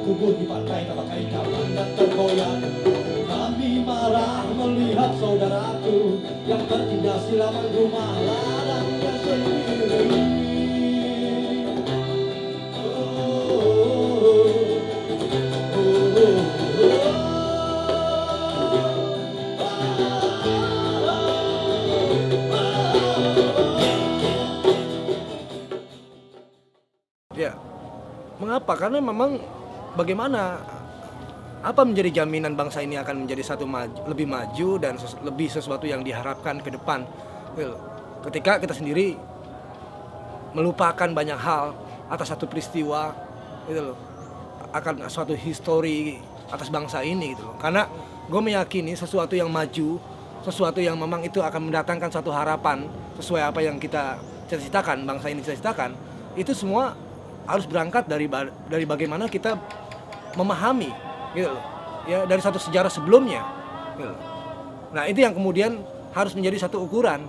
terkubur di pantai tabakai kawan dan tergoyang. Kami marah melihat saudaraku yang tertindas di laman rumah ladangnya sendiri. Ya, mengapa? Karena memang bagaimana, apa menjadi jaminan bangsa ini akan menjadi lebih maju dan lebih sesuatu yang diharapkan ke depan. Ketika kita sendiri melupakan banyak hal atas satu peristiwa, gitu loh, akan suatu histori atas bangsa ini, gitu loh. Karena gue meyakini sesuatu yang maju, sesuatu yang memang itu akan mendatangkan satu harapan sesuai apa yang kita cita-citakan, bangsa ini cita-citakan, itu semua harus berangkat dari bagaimana kita memahami, gitu loh, ya, dari satu sejarah sebelumnya, gitu loh. Nah, itu yang kemudian harus menjadi satu ukuran,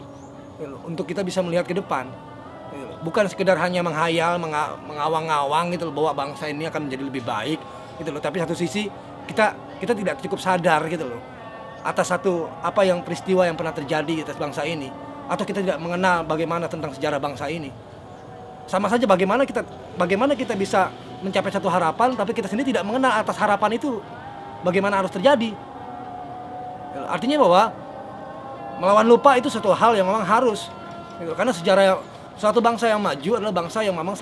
gitu loh, untuk kita bisa melihat ke depan, gitu loh. Bukan sekedar hanya menghayal, mengawang-awang, gitu loh, bahwa bangsa ini akan menjadi lebih baik, gitu loh. Tapi satu sisi kita tidak cukup sadar, gitu loh, atas satu apa yang peristiwa yang pernah terjadi atas bangsa ini, atau kita tidak mengenal bagaimana tentang sejarah bangsa ini. Sama saja bagaimana kita bisa mencapai satu harapan tapi kita sendiri tidak mengenal atas harapan itu bagaimana harus terjadi. Artinya bahwa melawan lupa itu satu hal yang memang harus, karena suatu bangsa yang maju adalah bangsa yang memang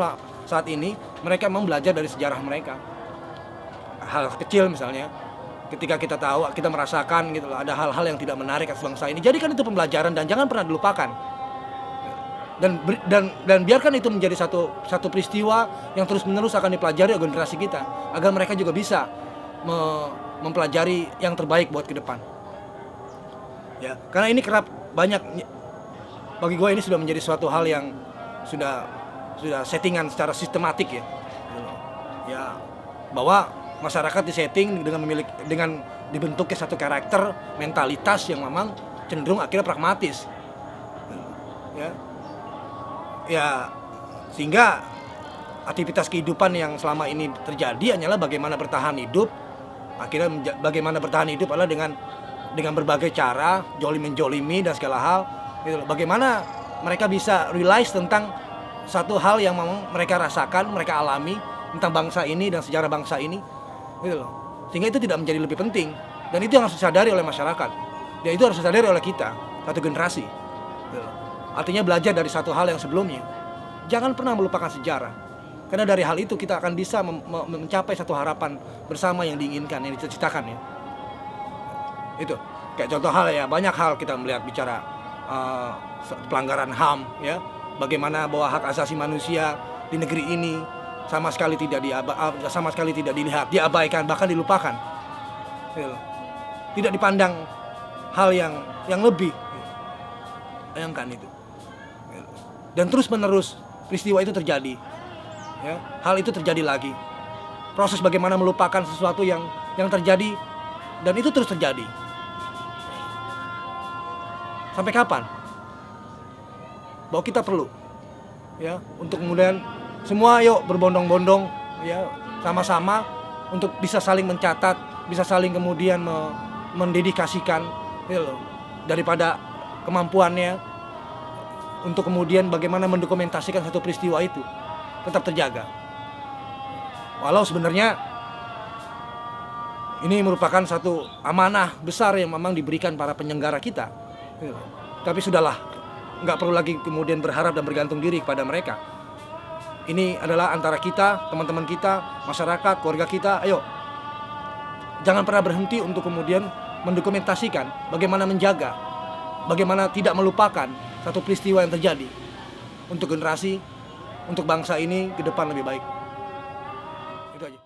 saat ini mereka memang belajar dari sejarah mereka. Hal kecil misalnya, ketika kita tahu, kita merasakan, gitu loh, ada hal-hal yang tidak menarik atas bangsa ini, jadikan itu pembelajaran dan jangan pernah dilupakan. Dan biarkan itu menjadi satu peristiwa yang terus-menerus akan dipelajari oleh generasi kita, agar mereka juga bisa mempelajari yang terbaik buat ke depan. Ya, karena ini kerap banyak, bagi gue ini sudah menjadi suatu hal yang sudah settingan secara sistematik, ya. Ya, bahwa masyarakat disetting dengan dibentuknya satu karakter mentalitas yang memang cenderung akhirnya pragmatis. Ya, sehingga aktivitas kehidupan yang selama ini terjadi hanyalah bagaimana bertahan hidup. Akhirnya bagaimana bertahan hidup adalah dengan berbagai cara, menjolimi dan segala hal, gitu loh. Bagaimana mereka bisa realize tentang satu hal yang memang mereka rasakan, mereka alami tentang bangsa ini dan sejarah bangsa ini, gitu loh. Sehingga itu tidak menjadi lebih penting, dan itu yang harus disadari oleh masyarakat. Dan itu harus disadari oleh kita, satu generasi, gitu loh. Artinya belajar dari satu hal yang sebelumnya. Jangan pernah melupakan sejarah. Karena dari hal itu kita akan bisa mencapai satu harapan bersama yang diinginkan, yang dicita-citakan, ya. Itu kayak contoh hal, ya, banyak hal kita melihat bicara pelanggaran HAM, ya. Bagaimana bahwa hak asasi manusia di negeri ini sama sekali tidak dilihat, diabaikan, bahkan dilupakan. Gitu. Tidak dipandang hal yang lebih. Bayangkan itu. Dan terus menerus peristiwa itu terjadi, ya, hal itu terjadi lagi. Proses bagaimana melupakan sesuatu yang terjadi, dan itu terus terjadi. Sampai kapan? Bahwa kita perlu, ya, untuk kemudian semua yuk berbondong-bondong, ya, sama-sama untuk bisa saling mencatat, bisa saling kemudian mendedikasikan, ya, loh, daripada kemampuannya untuk kemudian bagaimana mendokumentasikan satu peristiwa itu tetap terjaga. Walau sebenarnya ini merupakan satu amanah besar yang memang diberikan para penyelenggara kita. Tapi sudahlah, nggak perlu lagi kemudian berharap dan bergantung diri kepada mereka. Ini adalah antara kita, teman-teman kita, masyarakat, keluarga kita. Ayo, jangan pernah berhenti untuk kemudian mendokumentasikan bagaimana menjaga, bagaimana tidak melupakan satu peristiwa yang terjadi untuk generasi, untuk bangsa ini ke depan lebih baik. Itu aja.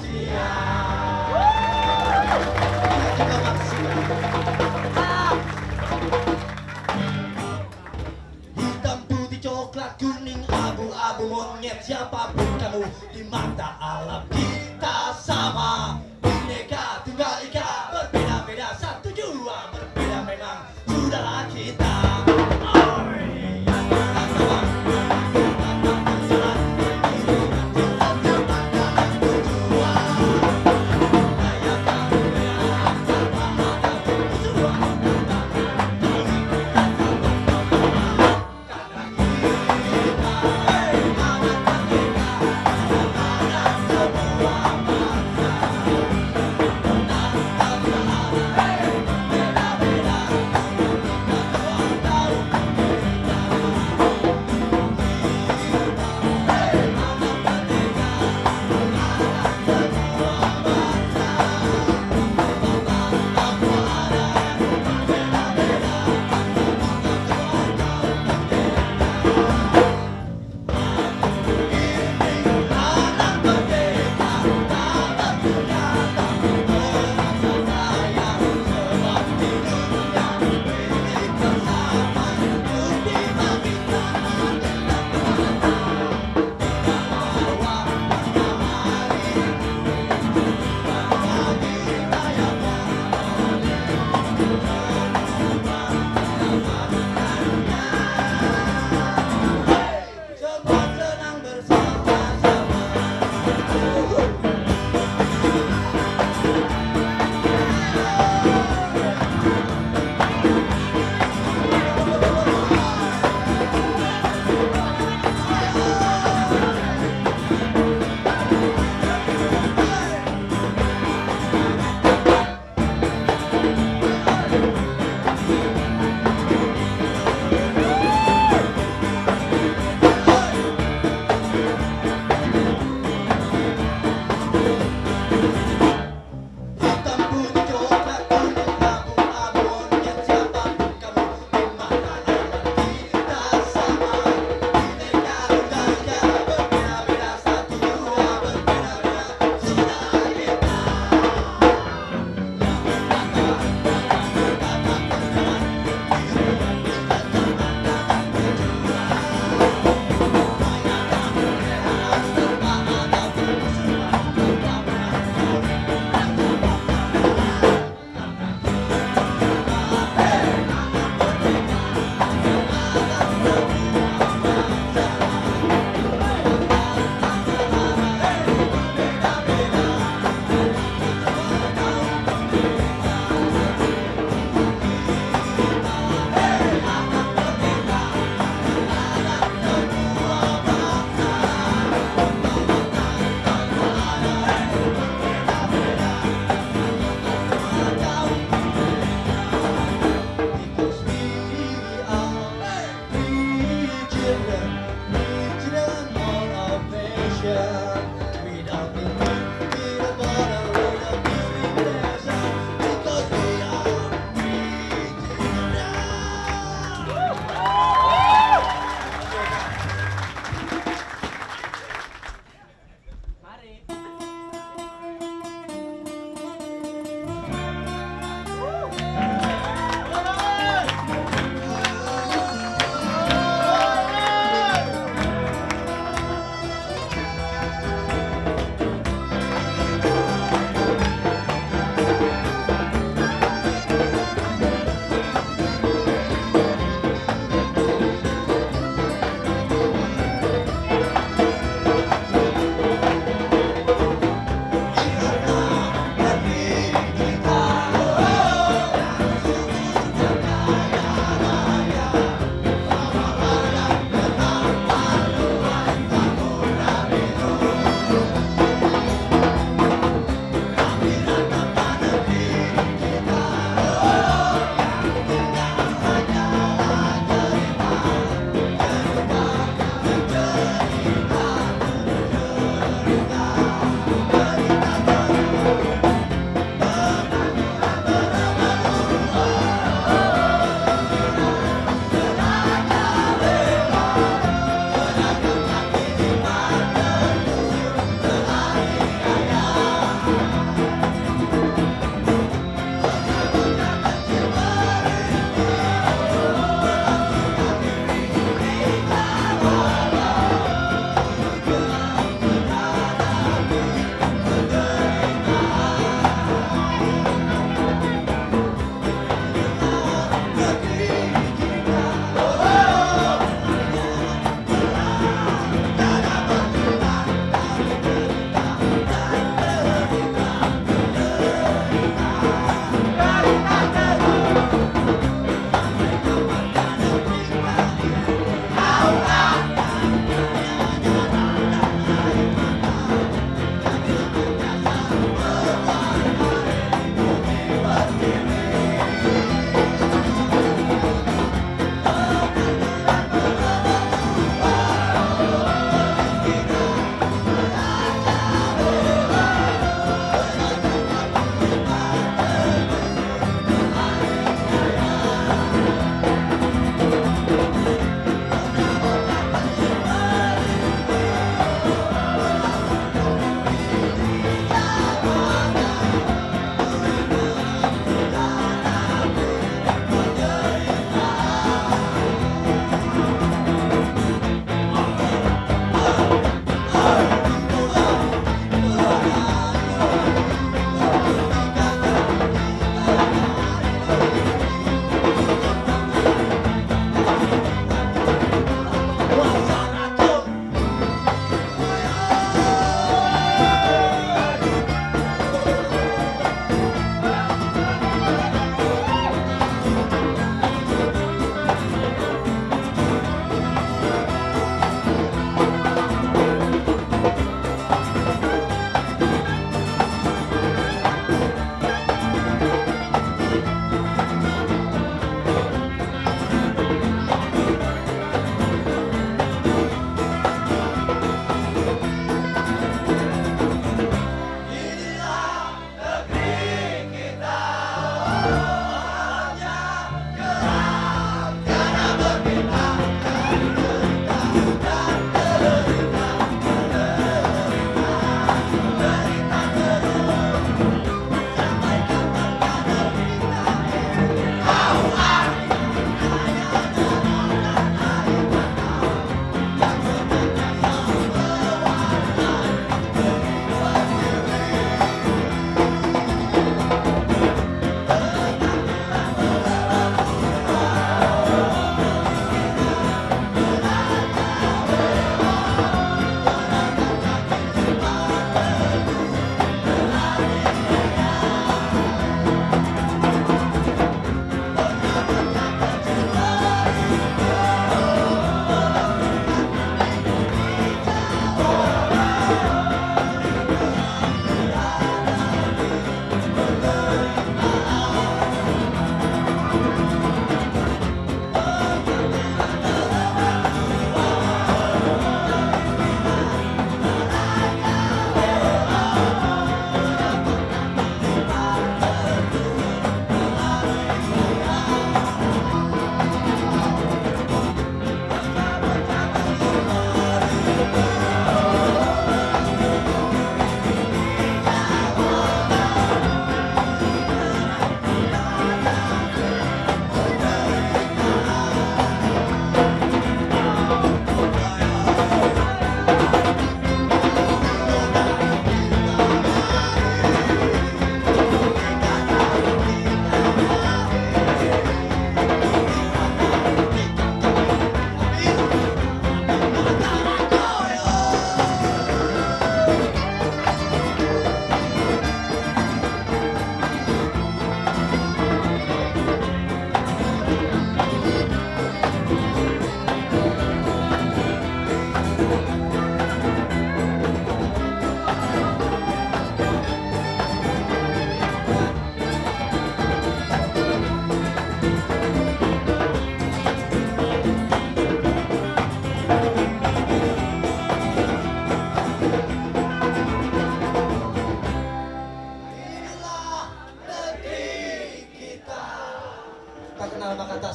Hitam putih coklat kuning abu-abu monyet siapapun kamu di mata alam kita sama. Bineka tunggal ika berbeda-beda satu jua berbeda memang saudara kita. Semua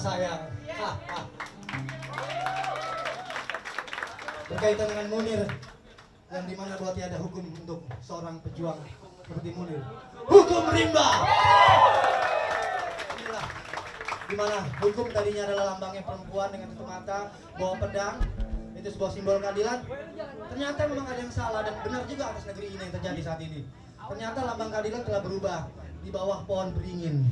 sayang. Berkaitan dengan Munir, yang dimana bahwa tiada hukum untuk seorang pejuang seperti Munir. Hukum rimba. Inilah dimana hukum tadinya adalah lambangnya perempuan dengan tutup mata, bawa pedang, itu sebuah simbol keadilan. Ternyata memang ada yang salah dan benar juga atas negeri ini yang terjadi saat ini. Ternyata lambang keadilan telah berubah di bawah pohon beringin.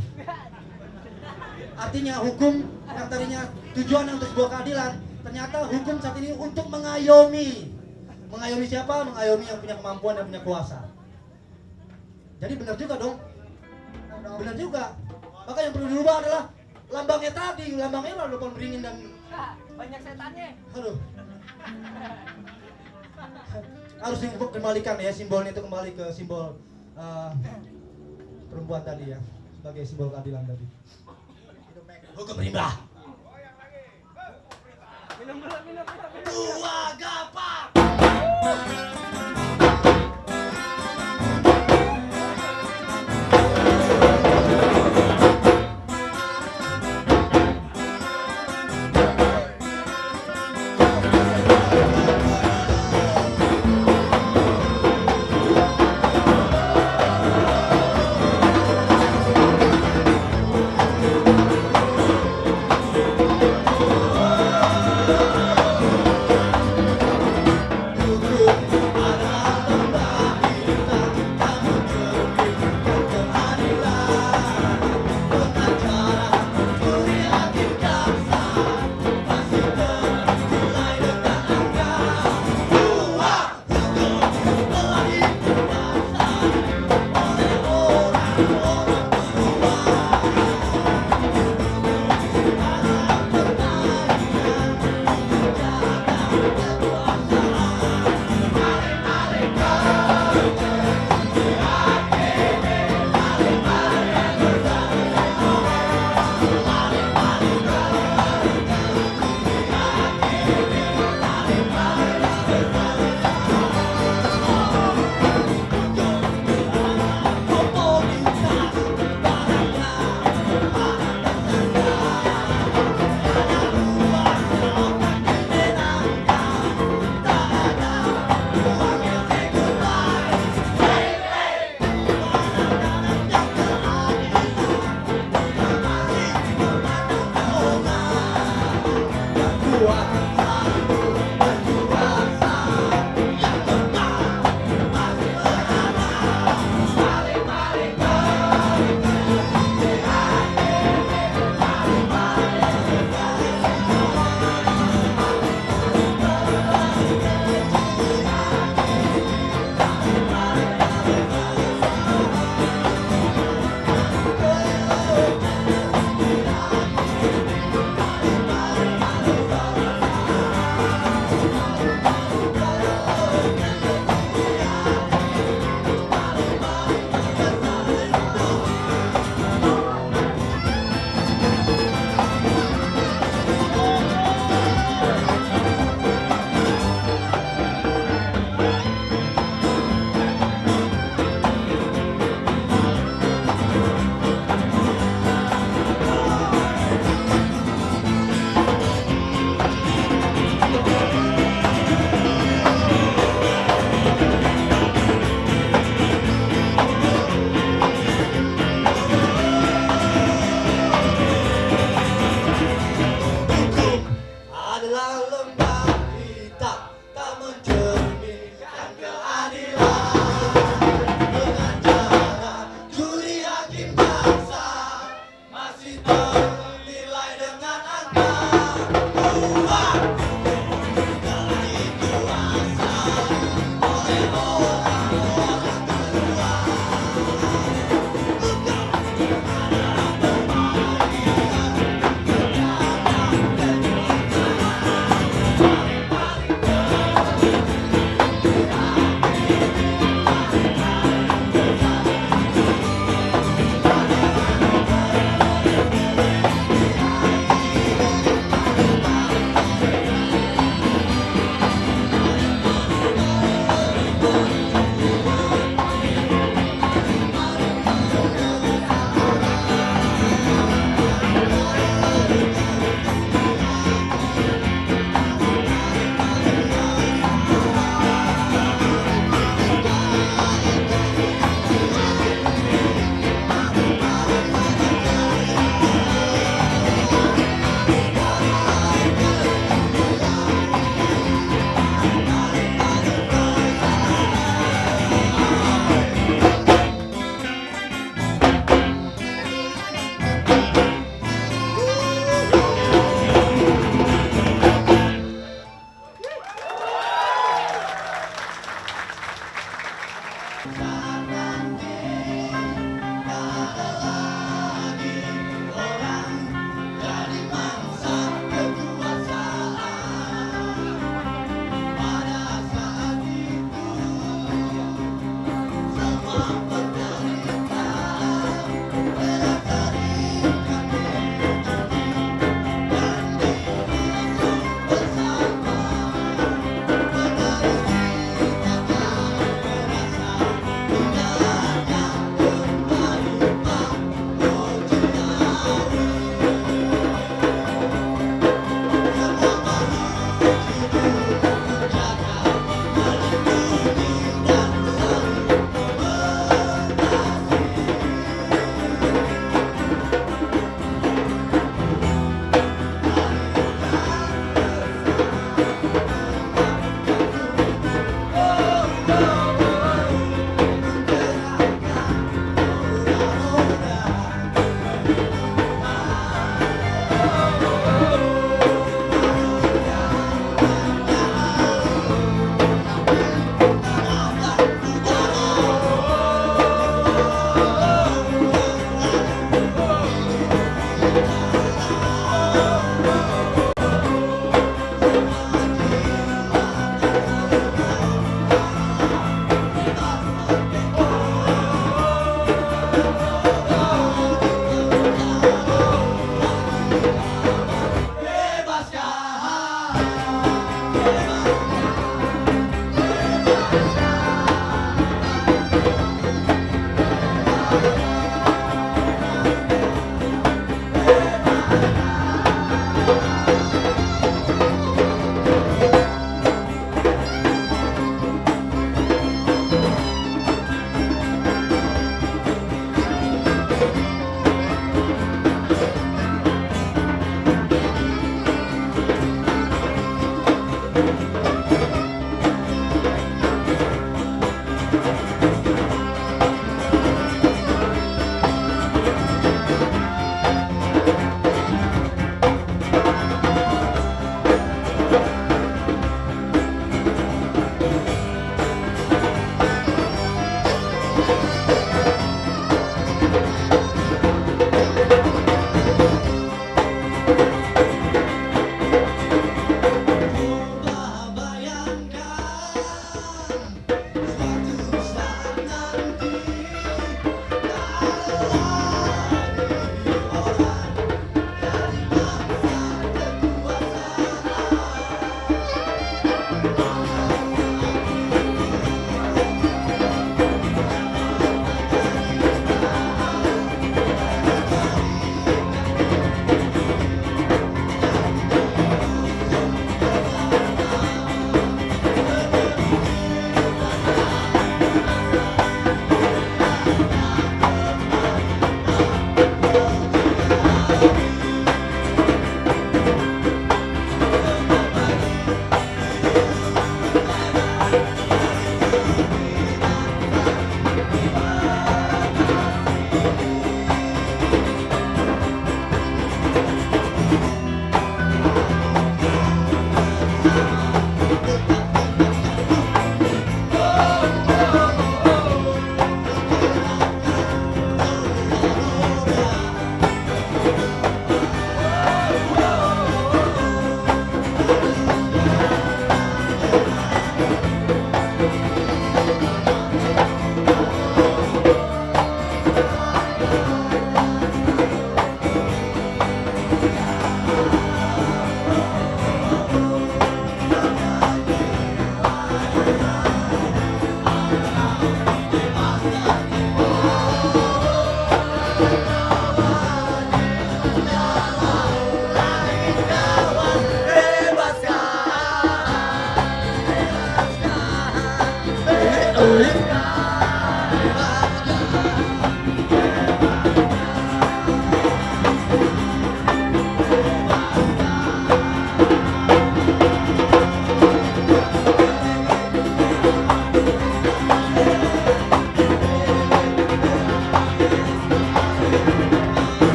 Artinya hukum yang tadinya tujuan untuk sebuah keadilan, ternyata hukum saat ini untuk mengayomi. Mengayomi siapa? Mengayomi yang punya kemampuan dan punya kuasa. Jadi benar juga dong. Benar juga. Maka yang perlu dirubah adalah lambangnya tadi. Lambangnya adalah pohon beringin dan banyak setannya. aduh. Harus dikembalikan ya, simbolnya itu kembali ke simbol perempuan tadi ya, sebagai simbol keadilan tadi. Hukum rimba. Minum dulu, minum. Dua gapak.